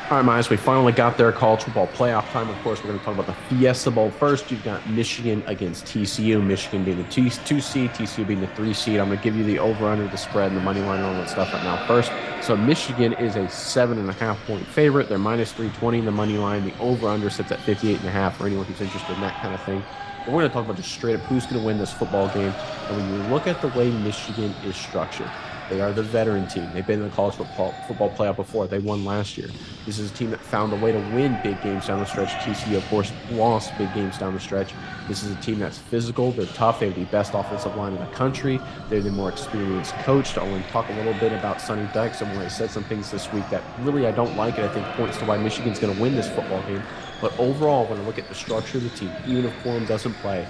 All right, Miles, we finally got there. College football playoff time. Of course, we're going to talk about the Fiesta Bowl first. You've got Michigan against TCU. Michigan being the two seed, TCU being the 3 seed. I'm going to give you the over under, the spread, and the money line, and all that stuff right now. First, so Michigan is a 7.5 point favorite. They're minus 320 in the money line. The over under sits at 58.5 for anyone who's interested in that kind of thing. But we're going to talk about just straight up who's going to win this football game. And when you look at the way Michigan is structured, they are the veteran team. They've been in the college football playoff before. They won last year. This is a team that found a way to win big games down the stretch. TCU, of course, lost big games down the stretch. This is a team that's physical. They're tough. They have the best offensive line in the country. They're the more experienced coach. I want to talk a little bit about Sonny Dykes. Someone I said some things this week that really I don't like, and I think points to why Michigan's going to win this football game. But overall, when I look at the structure of the team, even if Corum doesn't play,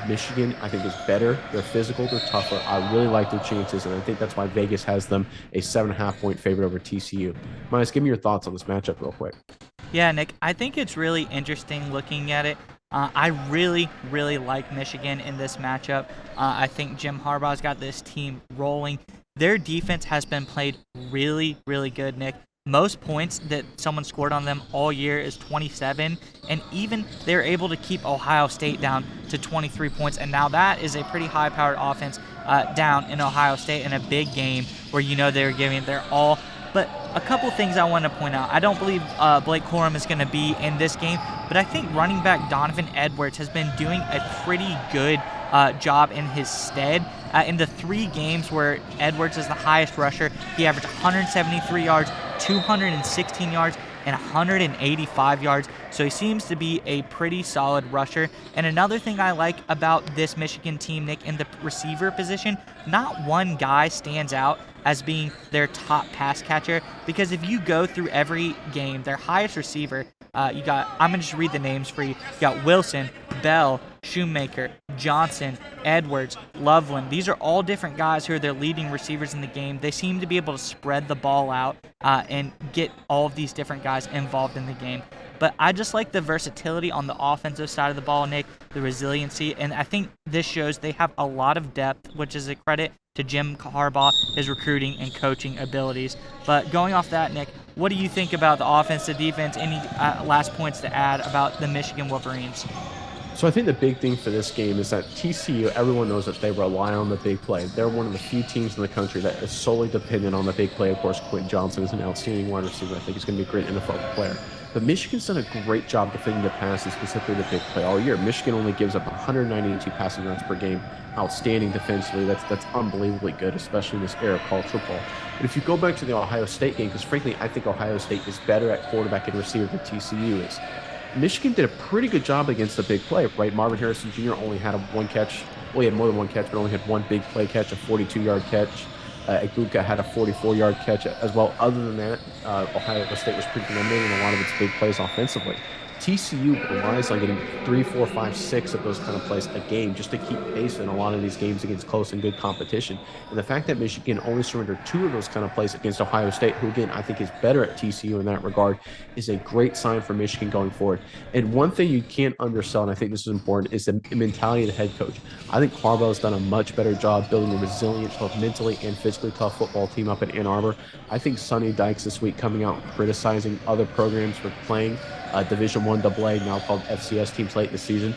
Michigan, I think, is better. They're physical. They're tougher. I really like their chances, and I think that's why Vegas has them a 7.5 point favorite over TCU. Miles, give me your thoughts on this matchup real quick. Yeah, Nick, I think it's really interesting looking at it. I really, really like Michigan in this matchup. I think Jim Harbaugh's got this team rolling. Their defense has been played really, really good, Nick. Most points that someone scored on them all year is 27, and even they're able to keep Ohio State down to 23 points, and now that is a pretty high-powered offense down in Ohio State in a big game where they're giving it their all. But a couple things I want to point out. I don't believe Blake Corum is going to be in this game, but I think running back Donovan Edwards has been doing a pretty good job in his stead. In the 3 games where Edwards is the highest rusher, he averaged 173 yards, 216 yards, and 185 yards. So he seems to be a pretty solid rusher. And another thing I like about this Michigan team, Nick, in the receiver position, not one guy stands out as being their top pass catcher, because if you go through every game, their highest receiver, I'm going to just read the names for you. You got Wilson, Bell, Shoemaker, Johnson, Edwards, Loveland. These are all different guys who are their leading receivers in the game. They seem to be able to spread the ball out and get all of these different guys involved in the game. But I just like the versatility on the offensive side of the ball, Nick, the resiliency, and I think this shows they have a lot of depth, which is a credit to Jim Harbaugh, his recruiting and coaching abilities. But going off that, Nick, what do you think about the offense, the defense? Any last points to add about the Michigan Wolverines? So I think the big thing for this game is that TCU, everyone knows that they rely on the big play. They're one of the few teams in the country that is solely dependent on the big play. Of course, Quentin Johnson is an outstanding wide receiver. I think he's going to be a great NFL player. But Michigan's done a great job defending the pass, and specifically the big play all year. Michigan only gives up 192 passing yards per game. Outstanding defensively. That's unbelievably good, especially in this era of college football. But if you go back to the Ohio State game, because frankly, I think Ohio State is better at quarterback and receiver than TCU is. Michigan did a pretty good job against the big play, right? Marvin Harrison Jr. only had one catch. Well, he had more than one catch, but only had one big play catch, a 42-yard catch. Igbukah had a 44-yard catch as well. Other than that, Ohio State was pretty limited in a lot of its big plays offensively. TCU relies on getting 3, 4, 5, 6 of those kind of plays a game just to keep pace in a lot of these games against close and good competition. And the fact that Michigan only surrendered 2 of those kind of plays against Ohio State, who again I think is better at TCU in that regard, is a great sign for Michigan going forward. And one thing you can't undersell, and I think this is important, is the mentality of the head coach. I think Harbaugh has done a much better job building a resilient, both mentally and physically tough football team up in Ann Arbor. I think Sonny Dykes this week coming out and criticizing other programs for playing Division I AA, now called FCS teams late in the season.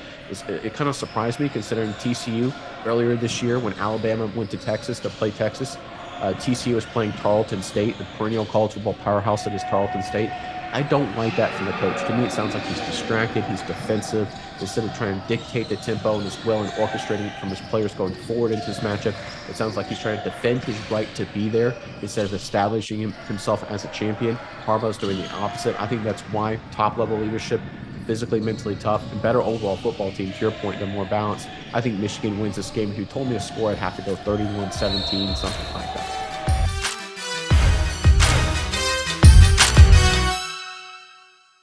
It kind of surprised me considering TCU earlier this year when Alabama went to Texas to play Texas. TCU was playing Tarleton State, the perennial college football powerhouse that is Tarleton State. I don't like that from the coach. To me, it sounds like he's distracted, he's defensive. Instead of trying to dictate the tempo and his will and orchestrating it from his players going forward into this matchup, it sounds like he's trying to defend his right to be there instead of establishing himself as a champion. Harbaugh's doing the opposite. I think that's why top-level leadership, physically, mentally tough, and better overall football team, to your point, they're more balanced. I think Michigan wins this game. If you told me a score, I'd have to go 31-17, something like that.